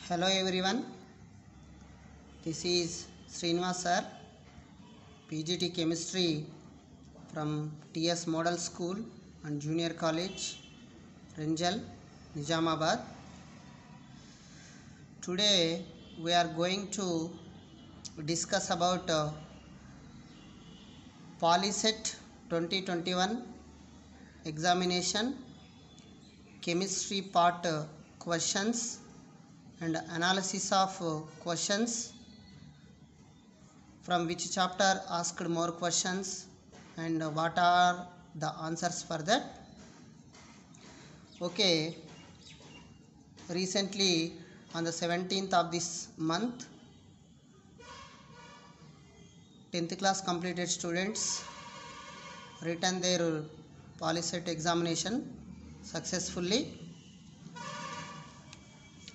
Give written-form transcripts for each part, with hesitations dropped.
Hello everyone, this is Srinivas sir, PGT Chemistry from TS Model School and Junior College, Renjal, Nizamabad. Today we are going to discuss about Polyset 2021 examination, chemistry part questions and analysis of questions, from which chapter asked more questions and what are the answers for that. Okay, recently on the 17th of this month, 10th class completed students written their Polyset examination successfully.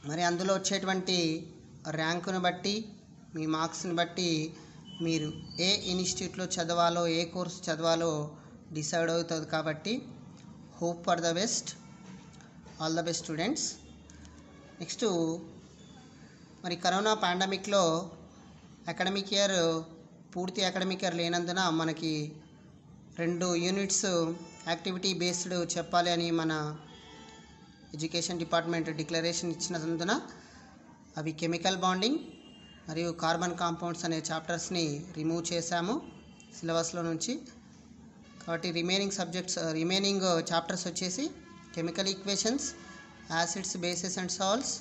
మరి అందులో వచ్చేటువంటి ర్యాంకును బట్టి మీ మార్క్స్ని బట్టి మీరు ఏ ఇన్స్టిట్యూట్లో చదవాలో ఏ course చదవాలో decide అవుతుంది. కాబట్టి hope for the best, all the best students. Next, మరి కరోనా పాండమిక్లో అకాడమిక్ ఇయర్ పూర్తి అకాడమిక్ ఇయర్ లేనందున మనకి 2 యూనిట్స్ యాక్టివిటీ బేస్డ్ చెప్పాలి అని మన ఎడ్యుకేషన్ డిపార్ట్మెంట్ డిక్లరేషన్ ఇచ్చినందున అవి కెమికల్ బాండింగ్ మరియు కార్బన్ కాంపౌండ్స్ అనే చాప్టర్స్ని రిమూవ్ చేశాము సిలబస్లో నుంచి. కాబట్టి రిమైనింగ్ చాప్టర్స్ వచ్చేసి chemical equations, acids, bases and salts,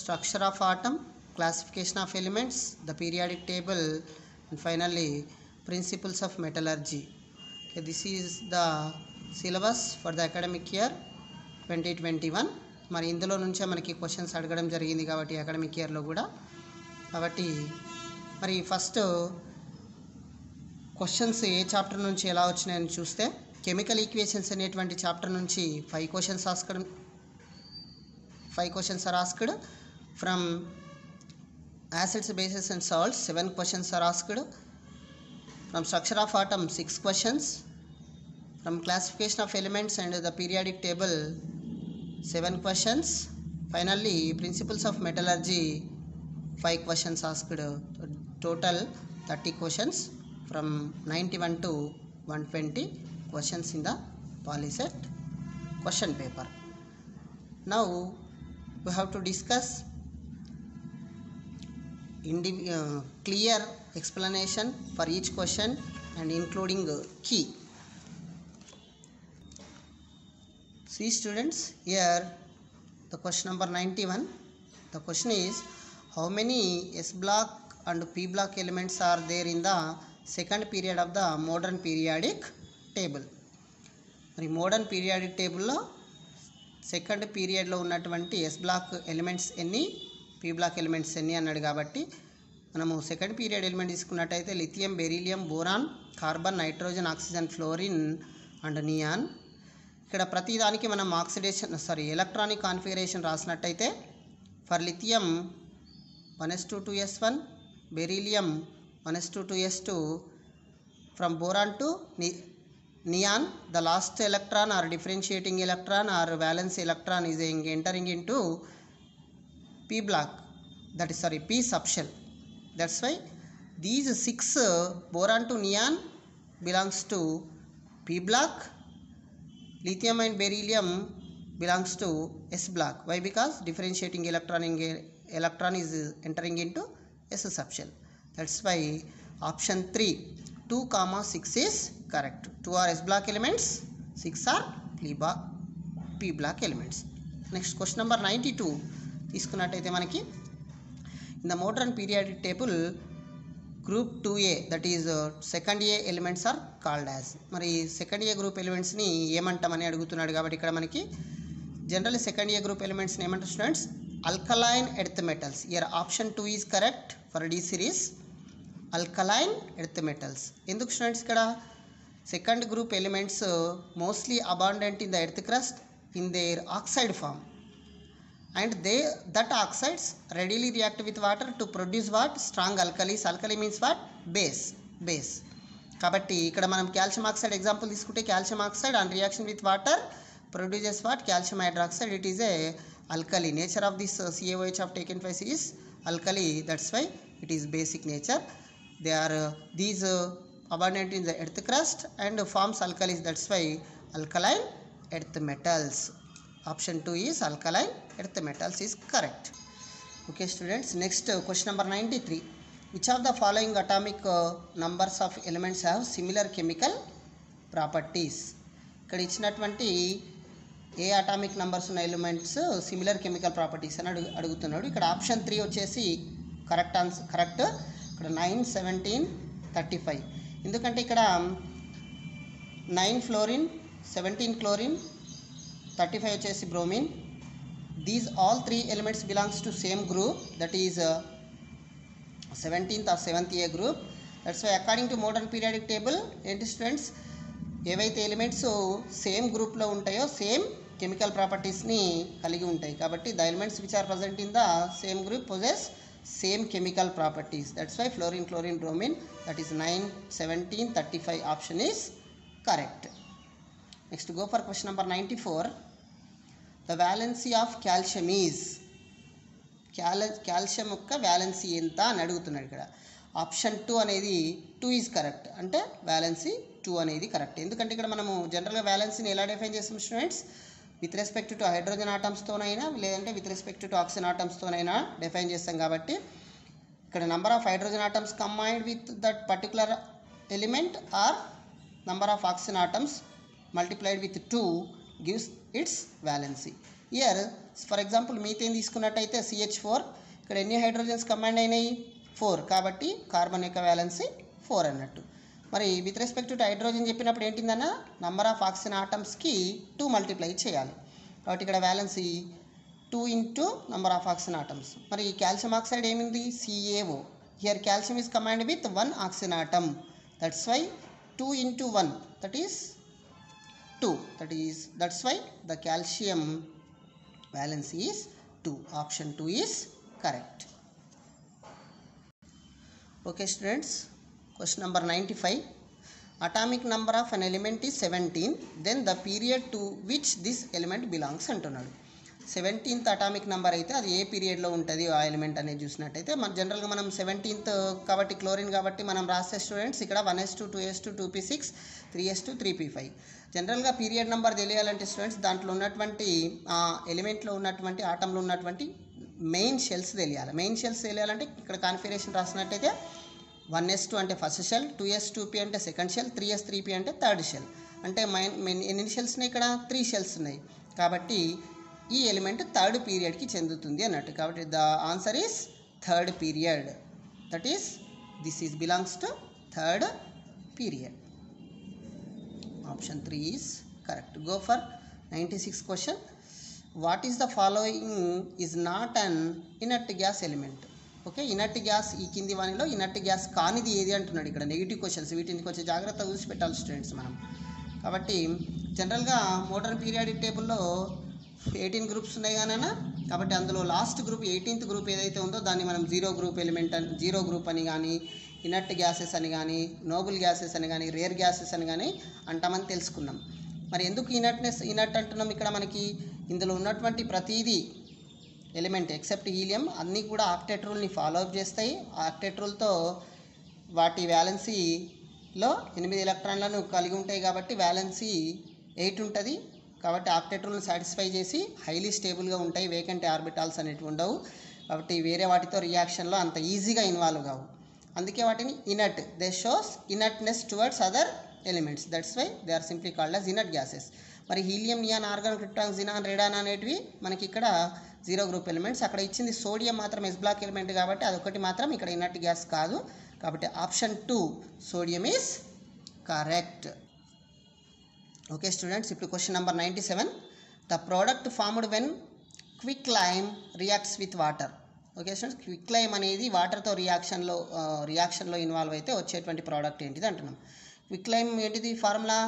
structure of atom, classification of elements, the periodic table and finally principles of metallurgy. This is the syllabus for the academic year 2021. మరి ఇందులో నుంచే మనకి questions అడగడం జరిగింది కాబట్టి academic ఇయర్లో కూడా. కాబట్టి మరి ఫస్ట్ క్వశ్చన్స్ ఏ చాప్టర్ నుంచి ఎలా వచ్చినాయని చూస్తే, కెమికల్ ఈక్వేషన్స్ అనేటువంటి చాప్టర్ నుంచి 5 questions are asked. From acids, bases and salts 7 questions are asked. From structure of atom 6 questions. From classification of elements and the periodic table 7 questions. Finally, principles of metallurgy 5 questions asked. Total 30 questions from 91 to 120 questions in the Polyset question paper. Now we have to discuss clear explanation for each question and including key. See students, here the question number 91. The question is, how many S block and P block elements are there in the second period of the modern periodic table? మరి modern periodic టేబుల్లో second పీరియడ్లో ఉన్నటువంటి S block elements ఎన్ని, P block elements ఎన్ని అన్నాడు. కాబట్టి మనము second period element తీసుకున్నట్టయితే lithium, beryllium, boron, carbon, nitrogen, oxygen, fluorine and neon. ఇక్కడ ప్రతిదానికి మనం ఎలక్ట్రానిక్ కాన్ఫిగరేషన్ రాసినట్టయితే for lithium 1s2 beryllium 1s2 from boron to neon the last electron or differentiating electron or valence electron is entering into P block, P subshell. That's why these 6 boron to neon belongs to P block. Lithium and beryllium belongs to S block. Why? Because differentiating electron is entering into S subshell. That's why option 3 2, 6 is correct. 2 are S block elements, 6 are P block elements. Next, question number 92 తీసుకున్నట్టయితే మనకి in the modern periodic table group 2A, that is second A elements are called as. మరి second A group ఎలిమెంట్స్ని ఏమంటామని అడుగుతున్నాడు. కాబట్టి ఇక్కడ మనకి generally second A group ఎలిమెంట్స్ని ఏమంటారు students? Alkaline earth metals. Here option 2 is correct for the series, alkaline earth metals. ఎందుకు స్టూడెంట్స్? ఇక్కడ second group elements mostly abundant in the earth crust in their oxide form, and that oxides readily react with water to produce what? Strong alkalis. Alkali means what? Base. కాబట్టి ఇక్కడ మనం calcium oxide example తీసుకుంటే calcium oxide on reaction with water produces what? Calcium hydroxide. It is a alkali. Nature of this CaOH of taken phase is alkali, that's why it is basic nature. They are these abundant in the earth crust and forms alkalis, that's why alkaline earth metals. Option 2 is alkaline earth metals is correct. Okay students, next question number 93. Which of the following atomic numbers of elements have similar chemical properties? ఇక్కడ ఇచ్చినటువంటి ఏ atomic numbers ఉన్న elements similar chemical properties అని అడుగుతున్నాడు. ఇక్కడ option 3 వచ్చేసి correct. ఇక్కడ 9, 17, 35. ఎందుకంటే ఇక్కడ 9 ఫ్లోరిన్, 17 క్లోరిన్, 35 వచ్చేసి bromine. These all 3 elements belongs to same group, that is 17th or 7th A group. That's why according to modern periodic table ఏంటి స్టూడెంట్స్, ఏవైతే ఎలిమెంట్స్ సేమ్ గ్రూప్లో ఉంటాయో సేమ్ కెమికల్ ప్రాపర్టీస్ని కలిగి ఉంటాయి. కాబట్టి the elements which are present in the same group possess same chemical properties. That's why fluorine, chlorine, bromine, that is 9, 17, 35 option is correct. Next go for question number 94. The valency of calcium is, calcium యొక్క valency ఎంత అని అడుగుతున్నాడు. ఇక్కడ option 2 అనేది 2 is correct, అంటే valency 2 అనేది correct. ఎందుకంటే ఇక్కడ మనము జనరల్గా వ్యాలెన్సీని ఎలా డిఫైన్ చేస్తాం students, with respect to hydrogen ఆటమ్స్తోనైనా లేదంటే విత్ రెస్పెక్ట్ టు ఆక్సిజన్ ఆటమ్స్తోనైనా డిఫైన్ చేస్తాం. కాబట్టి ఇక్కడ number of hydrogen atoms combined with that particular element or number of oxygen atoms multiplied with 2 gives its valency. Here for example methane తీసుకున్నట్టయితే CH4, ఇక్కడ ఎన్ని hydrogens combined అయినాయి 4, కాబట్టి carbon యొక్క వ్యాలెన్సీ 4 అన్నట్టు. మరి విత్ రెస్పెక్ట్ టు హైడ్రోజన్ చెప్పినప్పుడు ఏంటిందన్నా నంబర్ ఆఫ్ ఆక్సిజన్ ఆటమ్స్కి 2 మల్టిప్లై చేయాలి. కాబట్టి ఇక్కడ valency 2 into number of oxygen atoms. మరి కాల్షియం ఆక్సైడ్ ఏమింది CaO. Here calcium is combined with 1 oxygen atom, that's why 2 into 1 that is 2. That's why the calcium valency is 2. Option 2 is correct. Okay students, question number 95. Atomic number of an element is 17, then the period to which this element belongs అంటున్నాడు. 17th atomic number అయితే అది ఏ పీరియడ్లో ఉంటుంది ఆ element అనేది చూసినట్టయితే మన జనరల్గా మనం 17th కాబట్టి క్లోరిన్ కాబట్టి మనం రాసే స్టూడెంట్స్ ఇక్కడ 1s2, 2s2, 2p6, 3s2, 3p5. జనరల్గా పీరియడ్ నెంబర్ తెలియాలంటే స్టూడెంట్స్ దాంట్లో ఉన్నటువంటి ఎలిమెంట్లో ఉన్నటువంటి ఆటంలో ఉన్నటువంటి మెయిన్ షెల్స్ తెలియాలి. మెయిన్ షెల్స్ తెలియాలంటే ఇక్కడ కాన్ఫిగరేషన్ రాసినట్టయితే 1s2 అంటే ఫస్ట్ షెల్, 2s2p అంటే సెకండ్ షెల్, 3s3p అంటే థర్డ్ షెల్. అంటే ఎన్ని షెల్స్ ఉన్నాయి ఇక్కడ 3 షెల్స్ ఉన్నాయి. కాబట్టి ఈ ఎలిమెంట్ థర్డ్ పీరియడ్కి చెందుతుంది అన్నట్టు. కాబట్టి the answer is third period, that is this is belongs to third period. Option 3 is correct. Go for 96 question. What is the following is not an inert gas element? Okay, inert gas ఈ కింది వానిలో inert gas కానిది ఏది అంటున్నాడు. ఇక్కడ negative questions, వీటిని కొంచెం జాగ్రత్తగా చూసి పెట్టాలి స్టూడెంట్స్ మనం. కాబట్టి జనరల్గా మోడర్న్ పీరియాడిక్ టేబుల్లో 18 గ్రూప్స్ ఉన్నాయి కానన్నా, కాబట్టి అందులో లాస్ట్ గ్రూప్ 18th గ్రూప్ ఏదైతే ఉందో దాన్ని మనం జీరో గ్రూప్ ఎలిమెంట్ అని, జీరో గ్రూప్ అని కానీ, ఇనర్ట్ గ్యాసెస్ అని కానీ, నోబుల్ గ్యాసెస్ అని కానీ, రేర్ గ్యాసెస్ అని కానీ అంటామని తెలుసుకున్నాం. మరి ఎందుకు ఇనర్ట్ అంటున్నాం? ఇక్కడ మనకి ఇందులో ఉన్నటువంటి ప్రతిదీ ఎలిమెంట్ ఎక్సెప్ట్ హీలియం అన్నీ కూడా ఆక్టేట్ రూల్ని ఫాలో అప్ చేస్తాయి. ఆక్టేట్ రూల్తో వాటి వ్యాలెన్సీలో 8 ఎలక్ట్రాన్లను కలిగి ఉంటాయి కాబట్టి వ్యాలెన్సీ 8 ఉంటుంది. కాబట్టి ఆక్టేట్ రూల్ని సాటిస్ఫై చేసి హైలీ స్టేబుల్గా ఉంటాయి, వేకెంట్ ఆర్బిటాల్స్ అనేటివి ఉండవు. కాబట్టి వేరే వాటితో రియాక్షన్లో అంత ఈజీగా ఇన్వాల్వ్ కావు. అందుకే వాటిని inert, they shows inertness towards other elements, that's why they are simply called as inert gases. మరి helium, neon, argon, krypton, xenon, radon అనేటివి మనకి ఇక్కడ జీరో గ్రూప్ ఎలిమెంట్స్. అక్కడ ఇచ్చింది సోడియం మాత్రం ఎస్ బ్లాక్ ఎలిమెంట్ కాబట్టి అదొకటి మాత్రం ఇక్కడ ఇనర్ట్ గ్యాస్ కాదు. కాబట్టి option 2 sodium is correct. Okay students, ఇప్పుడు question number 97. The product formed when quick lime reacts with water. Okay students, quick lime అనేది వాటర్తో రియాక్షన్లో ఇన్వాల్వ్ అయితే వచ్చేటువంటి ప్రోడక్ట్ ఏంటిది అంటున్నాం. క్విక్ లైమ్ ఏంటిది formula?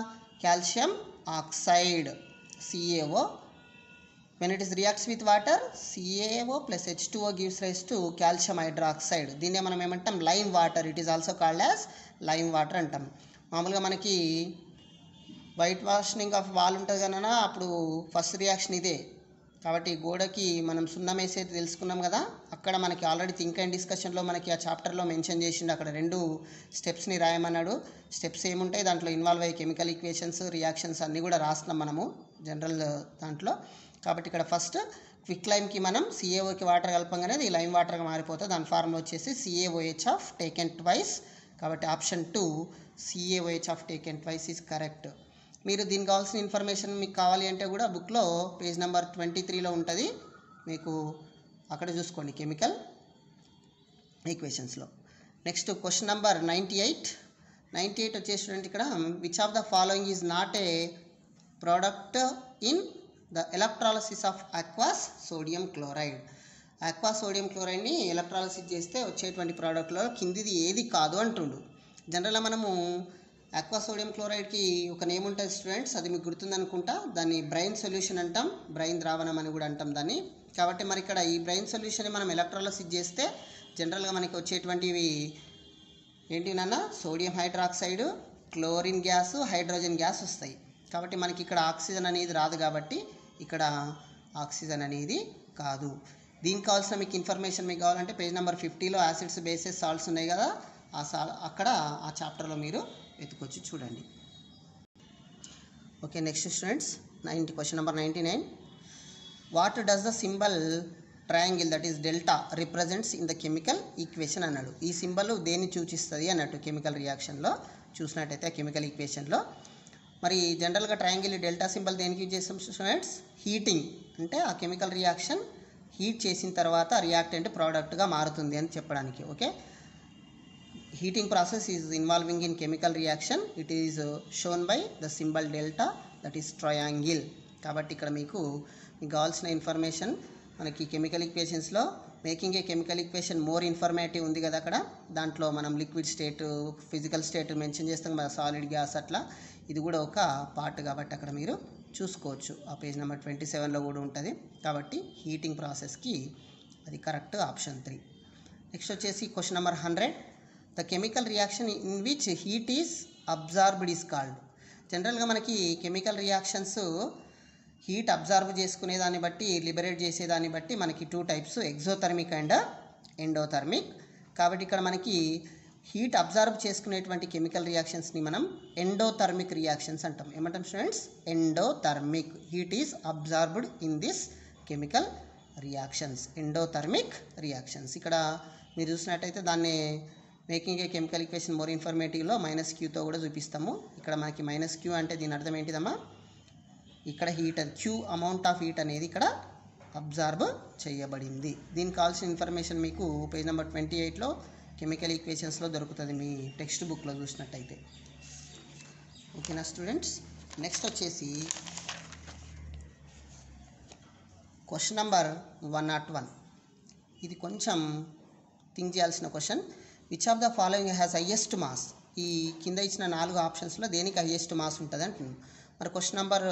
Calcium oxide CaO. When it is reacts with water CaO plus H2O gives rise to calcium hydroxide. దీన్నే మనం ఏమంటాం? Lime water. It is also called as lime water అంటాం. మామూలుగా మనకి వైట్ వాషింగ్ ఆఫ్ వాల్ ఉంటుంది కన్నా అప్పుడు first reaction ఇదే, కాబట్టి గోడకి మనం సున్నం వేసేది తెలుసుకున్నాం కదా, అక్కడ మనకి ఆల్రెడీ థింక్ అండ్ డిస్కషన్లో మనకి ఆ చాప్టర్లో మెన్షన్ చేసిండు. అక్కడ 2 స్టెప్స్ని రాయమన్నాడు. స్టెప్స్ ఏముంటాయి దాంట్లో ఇన్వాల్వ్ అయ్యే కెమికల్ ఈక్వేషన్స్, రియాక్షన్స్ అన్నీ కూడా రాస్తున్నాం మనము జనరల్ దాంట్లో. కాబట్టి ఇక్కడ ఫస్ట్ క్విక్ లైమ్కి మనం CaOకి వాటర్ కలపంగానే అది లైమ్ వాటర్గా మారిపోతుంది. దాని ఫార్ములా వచ్చేసి CaOH ఆఫ్ టేకెన్ ట్వైస్. కాబట్టి option 2 CaOH of taken twice is correct. మీరు దీనికి కావాల్సిన ఇన్ఫర్మేషన్ మీకు కావాలి అంటే కూడా బుక్లో పేజ్ నెంబర్ 23లో ఉంటుంది, మీకు అక్కడ చూసుకోండి కెమికల్ ఈక్వేషన్స్లో. నెక్స్ట్ క్వశ్చన్ నెంబర్ 98 వచ్చేసి స్టూడెంట్ ఇక్కడ which of the following is not a product in the electrolysis of aqueous sodium chloride. Aqua sodium క్లోరైడ్ని ఎలక్ట్రాలసిస్ చేస్తే వచ్చేటువంటి ప్రోడక్ట్లో కిందిది ఏది కాదు అంటుండు. జనరల్గా మనము అక్వా సోడియం క్లోరైడ్కి ఒక నేమ్ ఉంటుంది స్టూడెంట్స్, అది మీకు గుర్తుందనుకుంటా. దాన్ని బ్రైన్ సొల్యూషన్ అంటాం, బ్రైన్ ద్రావణం అని కూడా అంటాం దాన్ని. కాబట్టి మరి ఇక్కడ ఈ బ్రైన్ సొల్యూషన్ని మనం ఎలక్ట్రాలసిస్ చేస్తే జనరల్గా మనకి వచ్చేటువంటివి ఏంటి నాన్న, sodium hydroxide, chlorine gas, hydrogen gas వస్తాయి. కాబట్టి మనకి ఇక్కడ ఆక్సిజన్ అనేది రాదు, కాబట్టి ఇక్కడ ఆక్సిజన్ అనేది కాదు. దీనికి కావాల్సిన మీకు ఇన్ఫర్మేషన్ మీకు కావాలంటే పేజ్ నెంబర్ 50లో యాసిడ్స్, బేసెస్, సాల్ట్స్ ఉన్నాయి కదా, అక్కడ ఆ చాప్టర్లో మీరు వెతుకొచ్చి చూడండి. Okay, next students question number 99. What does the symbol triangle that is delta represents in the chemical equation అన్నాడు. ఈ సింబల్ దేన్ని సూచిస్తుంది అన్నట్టు కెమికల్ రియాక్షన్లో చూసినట్టయితే కెమికల్ ఈక్వేషన్లో. మరి జనరల్గా ట్రయాంగిల్ డెల్టా సింబల్ దేనికి యూజ్ చేస్తాం స్టూడెంట్స్? హీటింగ్, అంటే ఆ కెమికల్ రియాక్షన్ హీట్ చేసిన తర్వాత రియాక్టెంట్ ప్రోడక్ట్గా మారుతుంది అని చెప్పడానికి. Okay, heating process is involving in chemical reaction, it is shown by the symbol delta that is triangle. కాబట్టి ఇక్కడ మీకు కావాల్సిన ఇన్ఫర్మేషన్ మనకి కెమికల్ ఈక్వేషన్స్లో making a chemical equation more informative ఉంది కదా అక్కడ. దాంట్లో మనం liquid state, physical state mention చేస్తాం కదా, సాలిడ్, గ్యాస్, అట్లా ఇది కూడా ఒక పార్ట్. కాబట్టి అక్కడ మీరు చూసుకోవచ్చు, ఆ పేజ్ నెంబర్ 27లో కూడా ఉంటుంది. కాబట్టి హీటింగ్ ప్రాసెస్కి అది కరెక్ట్, ఆప్షన్ 3. నెక్స్ట్ వచ్చేసి question number 100. The chemical reaction in which heat is absorbed is called. జనరల్గా మనకి కెమికల్ రియాక్షన్స్ హీట్ అబ్జార్బ్ చేసుకునే దాన్ని బట్టి, లిబరేట్ చేసేదాన్ని బట్టి మనకి 2 టైప్స్, ఎగ్జోథర్మిక్ అండ్ ఎండోథర్మిక్. కాబట్టి ఇక్కడ మనకి హీట్ అబ్జార్బ్ చేసుకునేటువంటి కెమికల్ రియాక్షన్స్ని మనం ఎండోథర్మిక్ రియాక్షన్స్ అంటాం. ఏమంటాం students? Endothermic. Heat is absorbed in this chemical reactions, endothermic reactions. ఇక్కడ మీరు చూసినట్టయితే దాన్ని making a chemical equation more ఇన్ఫర్మేటివ్లో -Qతో కూడా చూపిస్తాము. ఇక్కడ మనకి -Q అంటే దీని అర్థం ఏంటిదమ్మా, ఇక్కడ heat Q amount of heat అనేది ఇక్కడ అబ్జార్బ్ చేయబడింది. దీనికి కావాల్సిన ఇన్ఫర్మేషన్ మీకు పేజ్ నెంబర్ 28లో కెమికల్ ఈక్వేషన్స్లో దొరుకుతుంది, మీ టెక్స్ట్ బుక్లో చూసినట్టయితే. ఓకేనా స్టూడెంట్స్? నెక్స్ట్ వచ్చేసి క్వశ్చన్ నెంబర్ 101. ఇది కొంచెం థింక్ చేయాల్సిన question. Which of the following has highest mass. ఈ కింద ఇచ్చిన 4 ఆప్షన్స్లో దేనికి హైయెస్ట్ మాస్ ఉంటుంది అంటున్నాను. మరి క్వశ్చన్ నెంబర్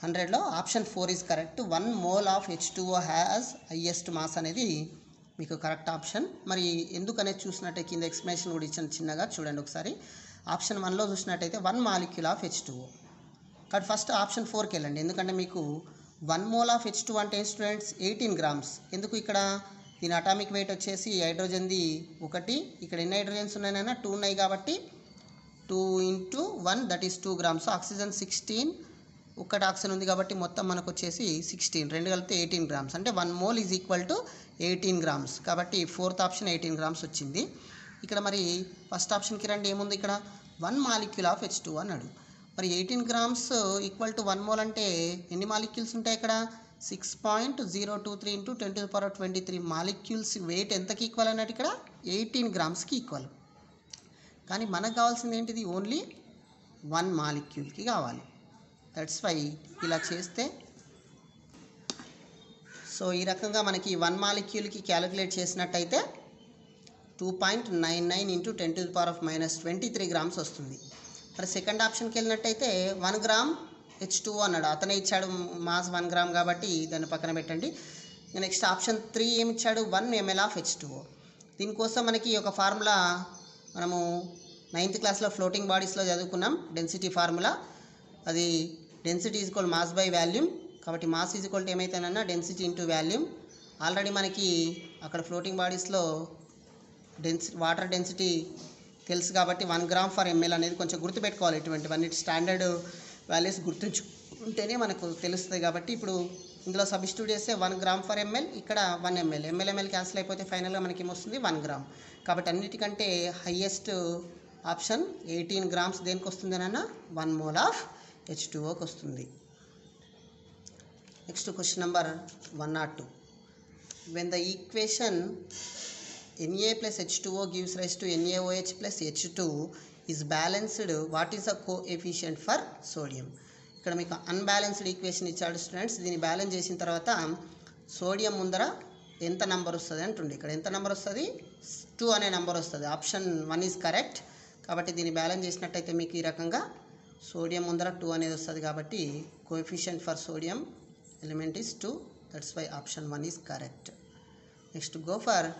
100లో option 4 is correct. 1 mole of H2O has highest mass అనేది మీకు కరెక్ట్ ఆప్షన్. మరి ఎందుకనేది చూసినట్టే కింద ఎక్స్ప్లెనేషన్ కూడా ఇచ్చిన చిన్నగా చూడండి ఒకసారి. ఆప్షన్ 1లో చూసినట్టయితే 1 మాలిక్యూల్ ఆఫ్ H2O. కాబట్టి ఫస్ట్ ఆప్షన్ 4కి వెళ్ళండి, ఎందుకంటే మీకు 1 మోల్ ఆఫ్ H2 అంటే స్టూడెంట్స్ 18 గ్రామ్స్. ఎందుకు ఇక్కడ దీని అటామిక్ వెయిట్ వచ్చేసి హైడ్రోజన్ది 1, ఇక్కడ ఎన్ని హైడ్రోజన్స్ ఉన్నాయైనా 2 ఉన్నాయి కాబట్టి 2 × 1 దట్ ఈస్ 2 గ్రామ్స్. ఆక్సిజన్ 16, ఒక్కటి ఆక్సిజన్ ఉంది కాబట్టి మొత్తం మనకు వచ్చేసి 16, 2 కలిపితే 18 గ్రామ్స్. అంటే 1 mole is equal to 18 grams. కాబట్టి 4th ఆప్షన్ 18 గ్రామ్స్ వచ్చింది. ఇక్కడ మరి ఫస్ట్ ఆప్షన్కి రండి, ఏముంది ఇక్కడ 1 మాలిక్యూల్ ఆఫ్ H2 అన్నాడు. మరి 18 గ్రామ్స్ ఈక్వల్ టు 1 మోల్ అంటే ఎన్ని మాలిక్యూల్స్ ఉంటాయి ఇక్కడ? 6.023 × 10⁻23 మాలిక్యూల్స్ వెయిట్ ఎంతకి ఈక్వల్ అన్నట్టు ఇక్కడ 18 గ్రామ్స్కి ఈక్వల్. కానీ మనకు కావాల్సింది ఏంటిది? ఓన్లీ 1 మాలిక్యూల్కి కావాలి. దట్స్ వై ఇలా చేస్తే, సో ఈ రకంగా మనకి 1 మాలిక్యూల్కి క్యాలిక్యులేట్ చేసినట్టయితే 2.99 × 10⁻23 గ్రామ్స్ వస్తుంది. మరి సెకండ్ ఆప్షన్కి వెళ్ళినట్టయితే 1 గ్రామ్ H2O అన్నాడు, అతనే ఇచ్చాడు మాస్ 1 గ్రామ్ కాబట్టి దాన్ని పక్కన పెట్టండి. నెక్స్ట్ ఆప్షన్ 3 ఏమి ఇచ్చాడు? 1 ml ఆఫ్ H2O. దీనికోసం మనకి ఒక ఫార్ములా మనము 9th క్లాస్లో ఫ్లోటింగ్ బాడీస్లో చదువుకున్నాం, డెన్సిటీ ఫార్ములా. అది density is equal mass by volume. కాబట్టి మాస్ ఈజ్ ఈక్వల్ టు ఏమైతేనన్నా డెన్సిటీ ఇంటూ వాల్యూమ్. ఆల్రెడీ మనకి అక్కడ ఫ్లోటింగ్ బాడీస్లో వాటర్ డెన్సిటీ తెలుసు కాబట్టి 1 గ్రామ్ ఫర్ ఎంఎల్ అనేది కొంచెం గుర్తుపెట్టుకోవాలి. ఇటువంటివన్నీ స్టాండర్డ్ వాల్యూస్ గుర్తుంచుకుంటేనే మనకు తెలుస్తుంది. కాబట్టి ఇప్పుడు ఇందులో సబ్స్టిట్యూట్ చేస్తే 1 గ్రామ్ ఫర్ ఎంఎల్, ఇక్కడ 1 ml, ఎంఎల్ క్యాన్సిల్ అయిపోతే ఫైనల్గా మనకి ఏమొస్తుంది 1 గ్రామ్. కాబట్టి అన్నిటికంటే హైయెస్ట్ ఆప్షన్ 18 గ్రామ్స్ దేనికి వస్తుంది అన్న 1 mole ఆఫ్ H2Oకి వస్తుంది. Next question number 102. When the equation Na plus H2O gives rise to NaOH plus H2 is balanced, what is the coefficient for sodium? ఇక్కడ మీకు అన్బ్యాలెన్స్డ్ ఈక్వేషన్ ఇచ్చాడు students. దీన్ని balance చేసిన తర్వాత సోడియం ముందర ఎంత నెంబర్ వస్తుంది అంటుండే. ఇక్కడ ఎంత నెంబర్ వస్తుంది? 2 అనే నెంబర్ వస్తుంది. Option 1 is correct. కాబట్టి దీన్ని బ్యాలెన్స్ చేసినట్టయితే మీకు ఈ రకంగా సోడియం ముందర 2 అనేది వస్తుంది. కాబట్టి coefficient for sodium element is 2. That's why option 1 is correct. Next go for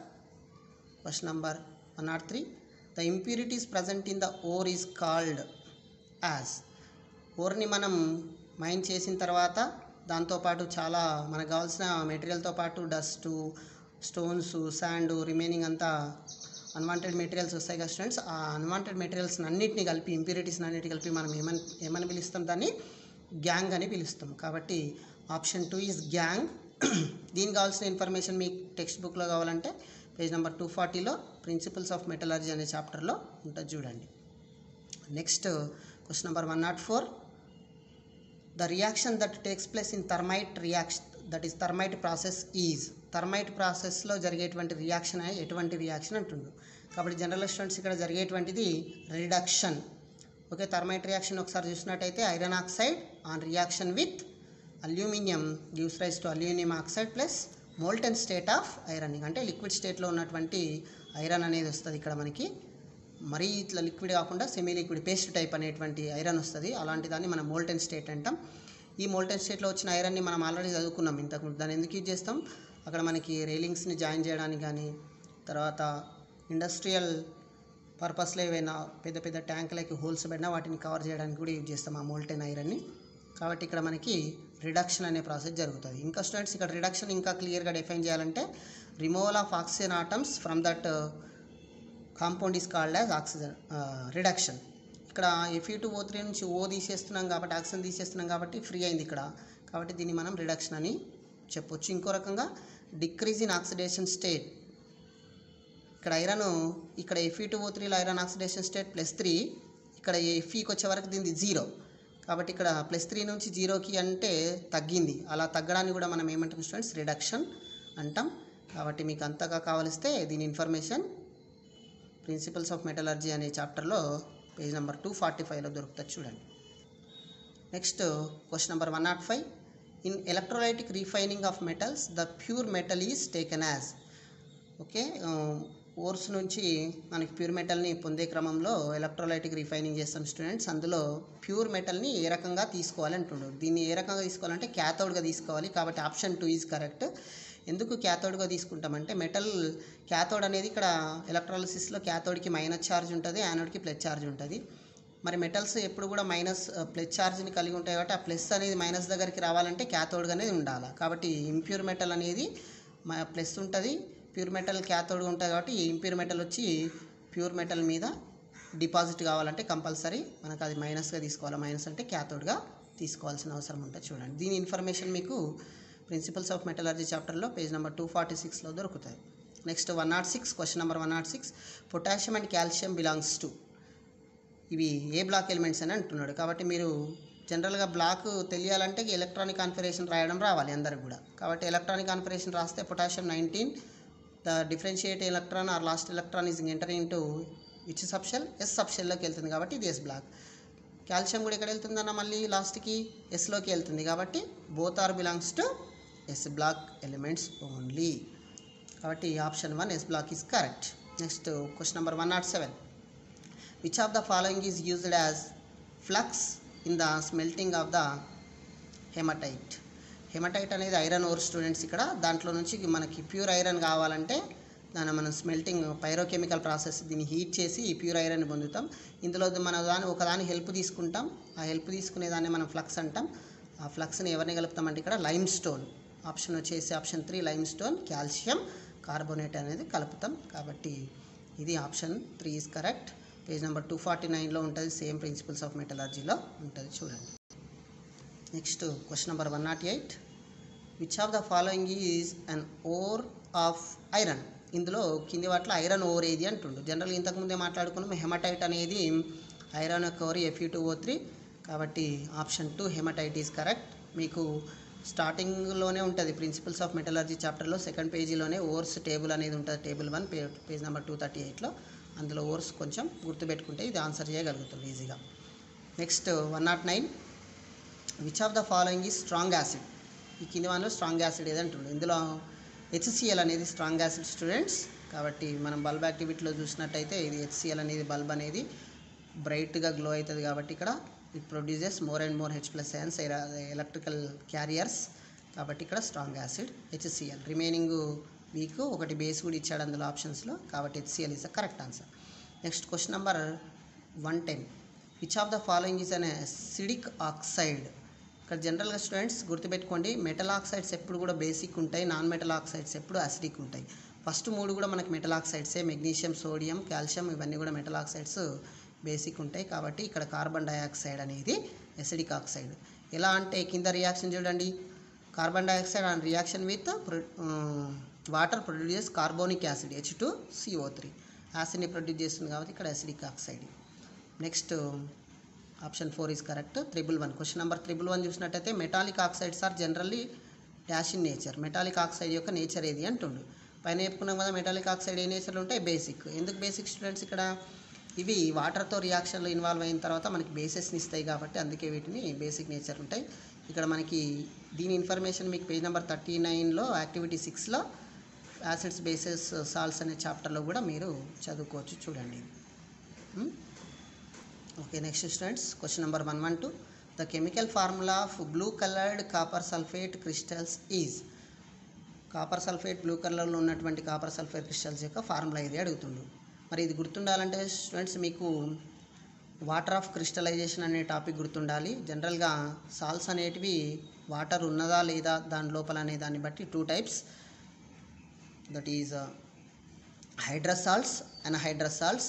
question number 103. The impurities present in the ore is called as. ఓర్ని మనం మైన్ చేసిన తర్వాత దాంతోపాటు చాలా మనకు కావాల్సిన మెటీరియల్తో పాటు డస్ట్, స్టోన్స్, శాండ్, రిమైనింగ్ అంతా అన్వాంటెడ్ మెటీరియల్స్ వస్తాయి కదా స్టూడెంట్స్. ఆ అన్వాంటెడ్ మెటీరియల్స్ని అన్నింటినీ కలిపి, ఇంప్యూరిటీస్ని అన్నిటిని కలిపి మనం ఏమని పిలుస్తాం? దాన్ని గ్యాంగ్ అని పిలుస్తాం. కాబట్టి ఆప్షన్ 2 ఈజ్ గ్యాంగ్. దీనికి కావాల్సిన ఇన్ఫర్మేషన్ మీకు టెక్స్ట్ బుక్లో కావాలంటే పేజ్ నెంబర్ 240లో ప్రిన్సిపల్స్ ఆఫ్ మెటలర్జీ అనే చాప్టర్లో ఉంటుంది, చూడండి. Next question number 104. The reaction that takes place in thermite reaction, that is thermite process is. Thermite ప్రాసెస్లో జరిగేటువంటి రియాక్షన్ ఎటువంటి రియాక్షన్ అంటుండు. కాబట్టి జనరల్ స్టూడెంట్స్ ఇక్కడ జరిగేటువంటిది రిడక్షన్. ఓకే, థర్మైట్ రియాక్షన్ ఒకసారి చూసినట్టయితే iron oxide on reaction with aluminium gives rise to aluminium oxide plus molten state of ironing. అంటే liquid స్టేట్లో ఉన్నటువంటి ఐరన్ అనేది వస్తుంది. ఇక్కడ మనకి మరీ ఇట్లా లిక్విడ్ కాకుండా సెమీ లిక్విడ్ పేస్ట్ టైప్ అనేటువంటి ఐరన్ వస్తుంది. అలాంటి దాన్ని మనం మోల్టెన్ స్టేట్ అంటాం. ఈ మోల్టెన్ స్టేట్లో వచ్చిన ఐరన్ని మనం ఆల్రెడీ చదువుకున్నాం ఇంతకుముందు. దాన్ని ఎందుకు యూజ్ చేస్తాం? అక్కడ మనకి రైలింగ్స్ని జాయిన్ చేయడానికి కానీ, తర్వాత ఇండస్ట్రియల్ పర్పస్లో ఏవైనా పెద్ద పెద్ద ట్యాంకులకి హోల్స్ పడినా వాటిని కవర్ చేయడానికి కూడా యూజ్ చేస్తాం ఆ మోల్టెన్ ఐరన్ని. కాబట్టి ఇక్కడ మనకి రిడక్షన్ అనే ప్రాసెస్ జరుగుతుంది. ఇంకా స్టూడెంట్స్ ఇక్కడ రిడక్షన్ ఇంకా క్లియర్గా డిఫైన్ చేయాలంటే removal of oxygen atoms from that compound is called as oxygen reduction. ఇక్కడ Fe2O3 నుంచి O తీసేస్తున్నాం కాబట్టి, ఆక్సిజన్ తీసేస్తున్నాం కాబట్టి ఫ్రీ అయింది ఇక్కడ. కాబట్టి దీన్ని మనం రిడక్షన్ అని చెప్పొచ్చు. ఇంకో రకంగా డిక్రీజ్ ఇన్ ఆక్సిడేషన్ స్టేట్. ఇక్కడ ఐరన్, ఇక్కడ Fe2O3లో ఐరన్ ఆక్సిడేషన్ స్టేట్ +3, ఇక్కడ Feకి వచ్చే వరకు దీనిది 0. కాబట్టి ఇక్కడ +3 నుంచి 0కి అంటే తగ్గింది. అలా తగ్గడాన్ని కూడా మనం ఏమంటాం స్టూడెంట్స్? రిడక్షన్ అంటాం. కాబట్టి మీకు అంతగా కావలిస్తే దీని ఇన్ఫర్మేషన్ ప్రిన్సిపల్స్ ఆఫ్ మెటలర్జీ అనే చాప్టర్లో పేజ్ నెంబర్ 245లో దొరుకుతుంది, చూడండి. Next question number 105. In electrolytic refining of metals the pure metal is taken as. Okay, ores నుంచి మనకి ప్యూర్ మెటల్ని పొందే క్రమంలో ఎలక్ట్రోలైటిక్ రిఫైనింగ్ చేస్తాం స్టూడెంట్స్. అందులో ప్యూర్ మెటల్ని ఏ రకంగా తీసుకోవాలి అంటున్నాడు. దీన్ని ఏ రకంగా తీసుకోవాలంటే క్యాథోడ్గా తీసుకోవాలి. కాబట్టి ఆప్షన్ 2 ఈజ్ కరెక్ట్. ఎందుకు క్యాథోడ్గా తీసుకుంటామంటే మెటల్ క్యాథోడ్ అనేది ఇక్కడ ఎలక్ట్రాలిసిస్లో క్యాథోడ్కి మైనస్ ఛార్జ్ ఉంటుంది, యానోడ్కి ప్లస్ ఛార్జ్ ఉంటుంది. మరి మెటల్స్ ఎప్పుడు కూడా ప్లస్ ఛార్జ్ని కలిగి ఉంటాయి కాబట్టి ఆ ప్లస్ అనేది మైనస్ దగ్గరికి రావాలంటే క్యాథోడ్ అనేది ఉండాలి. కాబట్టి ఇంప్యూర్ మెటల్ అనేది ప్లస్ ఉంటుంది, ప్యూర్ మెటల్ క్యాథోడ్ ఉంటుంది. కాబట్టి ఈ ఇంప్యూర్ మెటల్ వచ్చి ప్యూర్ మెటల్ మీద డిపాజిట్ కావాలంటే కంపల్సరీ మనకు అది మైనస్గా తీసుకోవాలి. మైనస్ అంటే క్యాథోడ్గా తీసుకోవాల్సిన అవసరం ఉంటుంది, చూడండి. దీని ఇన్ఫర్మేషన్ మీకు ప్రిన్సిపల్స్ ఆఫ్ మెటలర్జీ చాప్టర్లో పేజ్ నెంబర్ 246లో దొరుకుతుంది. Next 106. Question number 106. Potassium and calcium belongs to. ఇవి ఏ బ్లాక్ ఎలిమెంట్స్ అని అంటున్నాడు. కాబట్టి మీరు జనరల్గా బ్లాక్ తెలియాలంటే ఎలక్ట్రానిక్ కాన్ఫిగరేషన్ రాయడం రావాలి అందరికి కూడా. కాబట్టి ఎలక్ట్రానిక్ కాన్ఫిగరేషన్ రాస్తే potassium 19, the differentiate electron or last electron is entering into which subshell? S సబ్షెల్లోకి వెళ్తుంది కాబట్టి ఇది ఎస్ బ్లాక్. కాల్షియం కూడా ఎక్కడ వెళ్తుందన్న మళ్ళీ లాస్ట్కి ఎస్లోకి వెళ్తుంది. కాబట్టి both are belongs to S block elements only. కాబట్టి option 1 S block is correct. Next question number 107. Which of the following is used as flux in the smelting of the hematite. Hematite అనేది iron ore students. ఇక్కడ దాంట్లో నుంచి మనకి pure iron కావాలంటే దాన్ని మనం smelting pyrochemical process, దీన్ని heat చేసి ఈ ప్యూర్ ఐరన్ పొందుతాం. ఇందులో మన ఒకదాని హెల్ప్ తీసుకుంటాం. ఆ హెల్ప్ తీసుకునే దాన్ని మనం ఫ్లక్స్ అంటాం. ఆ ఫ్లక్స్ని ఎవరిని కలుపుతామంటే ఇక్కడ లైమ్ స్టోన్, ఆప్షన్ వచ్చేసి option 3 lime stone, calcium carbonate అనేది కలుపుతాం. కాబట్టి ఇది option 3 is correct. Page number 249లో ఉంటుంది, సేమ్ ప్రిన్సిపల్స్ ఆఫ్ మెటలర్జీలో ఉంటుంది, చూడండి. Next question number 108, which of the following is an ore of iron. ఇందులో కింది వాటిలో ఐరన్ ఓర్ ఏది అంటుండు. జనరల్గా ఇంతకుముందే మాట్లాడుకున్నాం, హెమటైట్ అనేది ఐరన్ యొక్క ఓర్ Fe2O3. కాబట్టి ఆప్షన్ 2 హెమటైట్ ఈజ్ కరెక్ట్. మీకు స్టార్టింగ్లోనే ఉంటుంది ప్రిన్సిపల్స్ ఆఫ్ మెటలర్జీ చాప్టర్లో సెకండ్ పేజీలోనే ఓర్స్ టేబుల్ అనేది ఉంటుంది, టేబుల్ 1 పేజ్ నెంబర్ 238లో. అందులో ఓర్స్ కొంచెం గుర్తుపెట్టుకుంటే ఇది ఆన్సర్ చేయగలుగుతుంది ఈజీగా. Next 109, which of the following is strong acid. ఈ కింది వాటిలో స్ట్రాంగ్ యాసిడ్ ఏదంటుండే. ఇందులో HCl అనేది స్ట్రాంగ్ యాసిడ్ స్టూడెంట్స్. కాబట్టి మనం బల్బ్ యాక్టివిటీలో చూసినట్టయితే ఇది HCl అనేది బల్బ్ అనేది బ్రైట్గా గ్లో అవుతుంది. కాబట్టి ఇక్కడ it produces more and more H+ ions electrical carriers. కాబట్టి ఇక్కడ strong acid HCl. Remaining week ఒకటి బేస్ కూడా ఇచ్చాడు అందులో ఆప్షన్స్లో. కాబట్టి HCl is the correct answer. Next question number 110, which of the following is an acidic oxide. ఇక్కడ జనరల్గా స్టూడెంట్స్ గుర్తుపెట్టుకోండి, మెటల్ ఆక్సైడ్స్ ఎప్పుడు కూడా బేసిక్ ఉంటాయి, నాన్ మెటల్ ఆక్సైడ్స్ ఎప్పుడు అసిడిక్ ఉంటాయి. ఫస్ట్ 3 కూడా మనకి మెటల్ ఆక్సైడ్సే, మెగ్నీషియం, సోడియం, కాల్షియం ఇవన్నీ కూడా మెటల్ ఆక్సైడ్స్ బేసిక్ ఉంటాయి. కాబట్టి ఇక్కడ కార్బన్ డైఆక్సైడ్ అనేది అసిడిక్ ఆక్సైడ్. ఎలా అంటే కింద రియాక్షన్ చూడండి, carbon dioxide on reaction with water produce carbonic acid H2CO3 యాసిడ్ని ప్రొడ్యూస్ చేస్తుంది. కాబట్టి ఇక్కడ acidic oxide. Next option 4 is correct. 111, question number 111 చూసినట్టయితే metallic oxides are generally dash in nature. Metallic oxide యొక్క నేచర్ ఏది అంటుండు. పైన చెప్పుకున్నాం కదా, మెటాలిక్ ఆక్సైడ్ ఏ నేచర్లో ఉంటాయి, బేసిక్. ఎందుకు బేసిక్ స్టూడెంట్స్, ఇక్కడ ఇవి వాటర్తో రియాక్షన్లో ఇన్వాల్వ్ అయిన తర్వాత మనకి బేసెస్ని ఇస్తాయి కాబట్టి అందుకే వీటిని బేసిక్ నేచర్ ఉంటాయి. ఇక్కడ మనకి దీని ఇన్ఫర్మేషన్ మీకు పేజ్ నెంబర్ 39లో యాక్టివిటీ 6లో యాసిడ్స్, బేసెస్, సాల్ట్స్ అనే చాప్టర్లో కూడా మీరు చదువుకోవచ్చు, చూడండి. Okay, next students question number 112, the chemical formula of blue coloured copper sulphate crystals is. Copper sulphate blue కలర్లో ఉన్నటువంటి కాపర్ సల్ఫేట్ క్రిస్టల్స్ యొక్క ఫార్ములా ఇది అడుగుతుండు. మరి ఇది గుర్తుండాలంటే స్టూడెంట్స్ మీకు వాటర్ ఆఫ్ క్రిస్టలైజేషన్ అనే టాపిక్ గుర్తుండాలి. జనరల్గా సాల్ట్స్ అనేటివి వాటర్ ఉన్నదా లేదా దాని లోపల అనే దాన్ని బట్టి 2 types, that is హైడ్రస్ salts and హైడ్రస్ salts.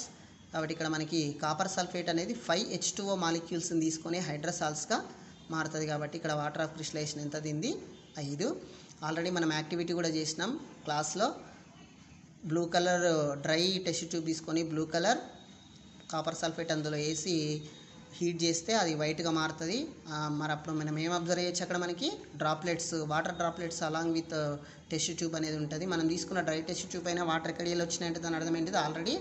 కాబట్టి ఇక్కడ మనకి కాపర్ సల్ఫేట్ అనేది 5H2O మాలిక్యూల్స్ని తీసుకొని హైడ్రస్ సాల్ట్స్గా మారుతుంది. కాబట్టి ఇక్కడ వాటర్ ఆఫ్ క్రిస్టలైజేషన్ ఎంత దీనిది 5. ఆల్రెడీ మనం యాక్టివిటీ కూడా చేసినాం క్లాస్లో. Blue colour dry test tube తీసుకొని బ్లూ కలర్ కాపర్ సల్ఫేట్ అందులో వేసి హీట్ చేస్తే అది వైట్గా మారుతుంది. మరి అప్పుడు మనం ఏం అబ్జర్వ్ చేయొచ్చు, అక్కడ మనకి droplets, water droplets along with test tube అనేది ఉంటుంది. మనం తీసుకున్న డ్రై టెస్ట్ ట్యూబ్ అయినా వాటర్ ఎక్కడ వచ్చినాయంటే దాని అర్థం ఏంటిది, ఆల్రెడీ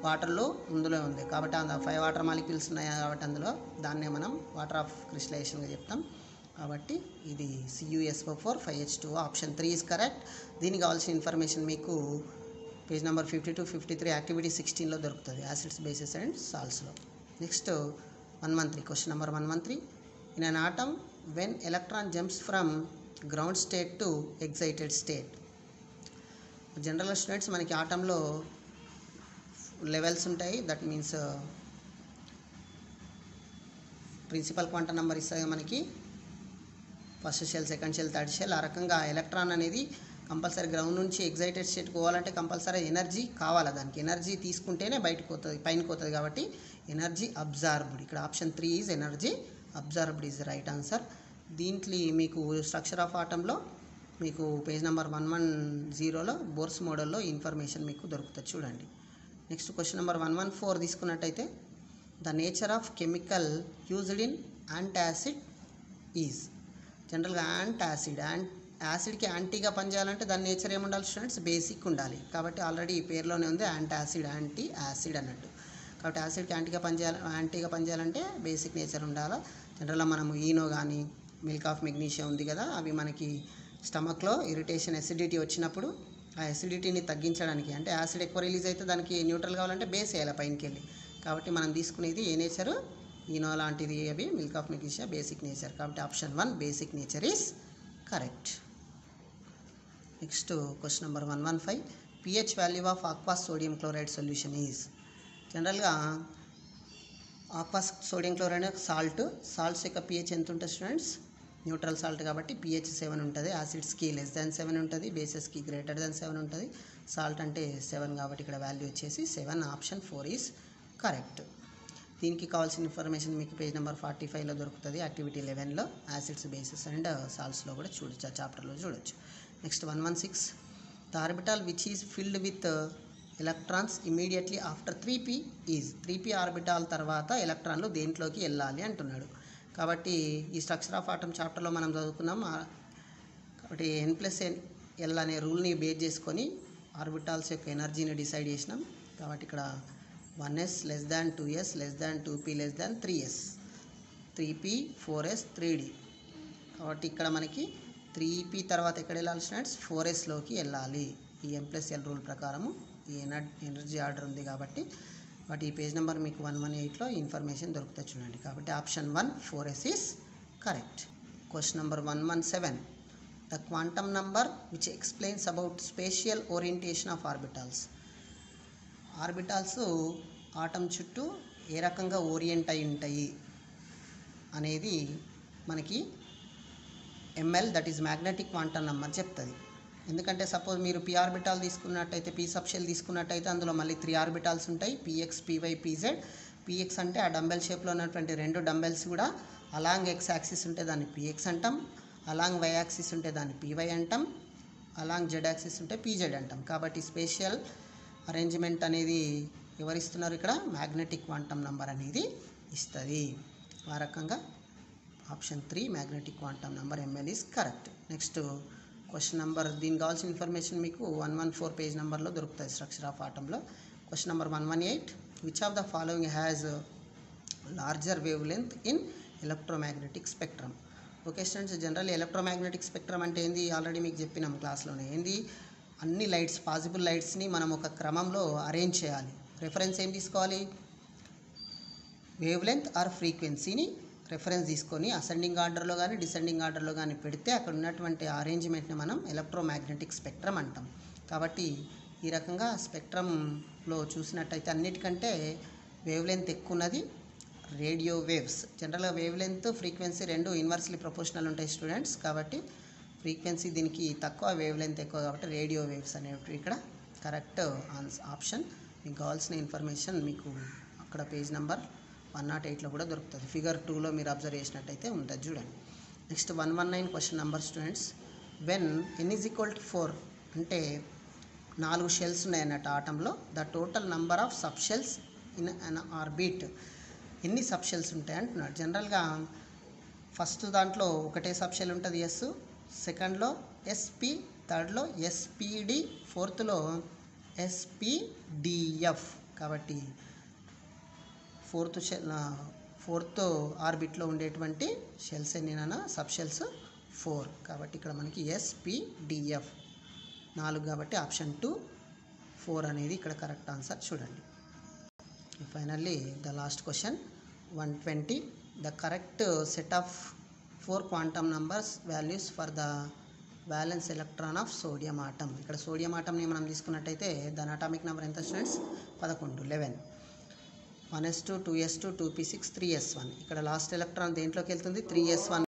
వాటర్లో అందులో ఉంది. కాబట్టి అందులో 5 వాటర్ మాలిక్యూల్స్ ఉన్నాయి కాబట్టి అందులో దాన్నే మనం వాటర్ ఆఫ్ క్రిస్టలైజేషన్గా చెప్తాం. కాబట్టి ఇది CuSO4 5H2O. Option 3 is correct. దీనికి కావాల్సిన ఇన్ఫర్మేషన్ మీకు పేజ్ నెంబర్ 52, 53 యాక్టివిటీ 16లో దొరుకుతుంది, యాసిడ్స్, బేసెస్ అండ్ సాల్ట్స్లో. Next 113, question number 113, in an atom when electron jumps from ground state to excited state. General students మనకి ఆటంలో లెవెల్స్ ఉంటాయి, that means principal quantum number ఇస్తాయి మనకి, first shell, second shell, third shell. ఆ రకంగా electron అనేది compulsory ground నుంచి excited స్టేట్కి పోవాలంటే కంపల్సరీ ఎనర్జీ కావాలి. దానికి ఎనర్జీ తీసుకుంటేనే బయటకు పోతుంది, పైనకి పోతుంది. కాబట్టి ఎనర్జీ అబ్జార్బ్డ్. ఇక్కడ option 3 is energy absorbed is the right answer. దీంట్లో మీకు స్ట్రక్చర్ ఆఫ్ ఆటంలో మీకు పేజ్ నెంబర్ 110లో బోర్స్ మోడల్లో ఇన్ఫర్మేషన్ మీకు దొరుకుతుంది, చూడండి. నెక్స్ట్ క్వశ్చన్ నెంబర్ 114 తీసుకున్నట్టయితే, the nature of chemical used in antacid is. జనరల్గా యాసిడ్కి యాంటీగా పనిచేయాలంటే దాని నేచర్ ఏముండాలి స్టూడెంట్స్, బేసిక్ ఉండాలి. కాబట్టి ఆల్రెడీ ఈ పేరులోనే ఉంది యాంటాసిడ్, యాంటీ యాసిడ్ అన్నట్టు. కాబట్టి యాసిడ్కి యాంటీగా పనిచేయాలంటే బేసిక్ నేచర్ ఉండాలి. జనరల్గా మనము ఈనో కానీ మిల్క్ ఆఫ్ మెగ్నీషియం ఉంది కదా, అవి మనకి స్టమక్లో ఇరిటేషన్, ఎసిడిటీ వచ్చినప్పుడు ఆ ఎసిడిటీని తగ్గించడానికి, అంటే యాసిడ్ ఎక్కువ రిలీజ్ అయితే దానికి న్యూట్రల్ కావాలంటే బేస్ వేయాలి పైనకి వెళ్ళి. కాబట్టి మనం తీసుకునేది ఏ నేచరు, ఈనో లాంటిది, అవి milk of magnesia basic nature. కాబట్టి option 1 basic nature is correct. Next question number 115, pH value of aqueous sodium chloride solution is. జనరల్గా ఆక్వాస్ సోడియం క్లోరైడ్ సాల్ట్స్ యొక్క pH ఎంత ఉంటుంది స్టూడెంట్స్, న్యూట్రల్ సాల్ట్ కాబట్టి pH 7 ఉంటుంది, యాసిడ్స్కి <7 ఉంటుంది, బేసెస్కి <7 ఉంటుంది, సాల్ట్ అంటే 7 కాబట్టి ఇక్కడ వాల్యూ వచ్చేసి 7, ఆప్షన్ 4 ఈజ్ కరెక్ట్. దీనికి కావాల్సిన ఇన్ఫర్మేషన్ మీకు పేజ్ నెంబర్ 45లో దొరుకుతుంది, యాక్టివిటీ 11లో యాసిడ్స్, బేసెస్ అండ్ సాల్ట్స్లో కూడా చూడొచ్చు, ఆ చాప్టర్లో చూడొచ్చు. Next 116, the orbital which is filled with electrons immediately after 3p is. 3p orbital తర్వాత ఎలక్ట్రాన్లు దేంట్లోకి వెళ్ళాలి అంటున్నాడు. కాబట్టి ఈ స్ట్రక్చర్ ఆఫ్ ఆటమ్ చాప్టర్లో మనం చదువుకున్నాం. కాబట్టి n+l అనే రూల్ని బేస్ చేసుకొని ఆర్బిటాల్స్ యొక్క ఎనర్జీని డిసైడ్ చేసినాం. కాబట్టి ఇక్కడ 1s less than 2s less than 2p less than 3s, 3p 4s 3d. కాబట్టి ఇక్కడ మనకి 3p తర్వాత ఎక్కడ వెళ్ళాలి స్టూడెంట్స్, 4sలోకి వెళ్ళాలి. ఈ n+l రూల్ ప్రకారము ఈ ఎనర్జీ ఆర్డర్ ఉంది కాబట్టి. బట్ ఈ పేజ్ నెంబర్ మీకు 118లో ఇన్ఫర్మేషన్ దొరుకుతుంది చూడండి. కాబట్టి option 1 4s is correct. Question number 117, the quantum number which explains about spatial orientation of orbitals. Orbitals atom చుట్టూ ఏ రకంగా ఓరియంట్ అయి ఉంటాయి అనేది మనకి ml, that is magnetic quantum number చెప్తుంది. ఎందుకంటే సపోజ్ మీరు p ఆర్బిటాల్ తీసుకున్నట్టయితే, p సబ్ షెల్ తీసుకున్నట్టయితే అందులో మళ్ళీ 3 ఆర్బిటాల్స్ ఉంటాయి, px py pz. px అంటే ఆ డంబెల్ షేప్లో ఉన్నటువంటి 2 డంబెల్స్ కూడా అలాంగ్ x యాక్సిస్ ఉంటే దాన్ని px అంటాం, అలాంగ్ y యాక్సిస్ ఉంటే దాన్ని py అంటాం, అలాంగ్ z యాక్సిస్ ఉంటే pz అంటాం. కాబట్టి స్పేషియల్ అరేంజ్మెంట్ అనేది ఎవరిస్తున్నారు ఇక్కడ, మ్యాగ్నెటిక్ క్వాంటమ్ నెంబర్ అనేది ఇస్తుంది. ఆ రకంగా option 3 magnetic quantum number ml is correct. Next question number, దీనికి కావాల్సిన ఇన్ఫర్మేషన్ మీకు 114 పేజ్ నెంబర్లో దొరుకుతుంది స్ట్రక్చర్ ఆఫ్ ఆటంలో. Question number 118, which of the following has larger wavelength in electromagnetic spectrum. Okay students, general electromagnetic spectrum అంటే ఏంది already మీకు చెప్పినాం క్లాస్లోనే. ఏంది, అన్ని లైట్స్, పాసిబుల్ లైట్స్ని మనం ఒక క్రమంలో అరేంజ్ చేయాలి. రెఫరెన్స్ ఏం తీసుకోవాలి, వేవ్ లెంత్ ఆర్ ఫ్రీక్వెన్సీని రెఫరెన్స్ తీసుకొని అసెండింగ్ ఆర్డర్లో కానీ డిసెండింగ్ ఆర్డర్లో కానీ పెడితే అక్కడ ఉన్నటువంటి అరేంజ్మెంట్ని మనం ఎలక్ట్రోమాగ్నెటిక్ స్పెక్ట్రమ్ అంటాం. కాబట్టి ఈ రకంగా స్పెక్ట్రమ్లో చూసినట్టయితే అన్నిటికంటే వేవ్ లెంత్ ఎక్కువ ఉన్నది రేడియో వేవ్స్. జనరల్గా వేవ్ లెంత్, ఫ్రీక్వెన్సీ రెండు ఇన్వర్స్లీ ప్రపోర్షనల్ ఉంటాయి స్టూడెంట్స్. కాబట్టి ఫ్రీక్వెన్సీ దీనికి తక్కువ, వేవ్ లెంత్ ఎక్కువ, కాబట్టి రేడియో వేవ్స్ అనేవి ఇక్కడ కరెక్ట్ ఆప్షన్. మీకు కావాల్సిన ఇన్ఫర్మేషన్ మీకు అక్కడ పేజ్ నెంబర్ 108లో కూడా దొరుకుతుంది. ఫిగర్ 2లో మీరు అబ్జర్వ్ చేసినట్టయితే ఉంటుంది చూడండి. Next 119 question number students, when n is equal to 4 అంటే 4 షెల్స్ ఉన్నాయన్నట్టు ఆటంలో, the total number of subshells in an orbit. ఎన్ని సబ్ షెల్స్ ఉంటాయి అంటున్నాడు. జనరల్గా ఫస్ట్ దాంట్లో ఒకటే సబ్ షెల్ ఉంటుంది ఎస్, సెకండ్లో sp, థర్డ్లో spd, ఫోర్త్లో spdf. కాబట్టి ఫోర్త్ ఆర్బిట్లో ఉండేటువంటి షెల్స్ ఎన్నినా, సబ్ షెల్స్ 4. కాబట్టి ఇక్కడ మనకి spdf 4 కాబట్టి ఆప్షన్ 2 4 అనేది ఇక్కడ కరెక్ట్ ఆన్సర్ చూడండి. Finally the last question 120, the correct set of 4 quantum numbers values for the balance electron of sodium atom. ఇక్కడ సోడియం ఆటమ్ని మనం తీసుకున్నట్టయితే దాని అటామిక్ నెంబర్ ఎంత students, 11. 1s2 2s2 2p6 3s1. ఇక్కడ లాస్ట్ ఎలక్ట్రాన్ దేంట్లోకి వెళ్తుంది, 3s1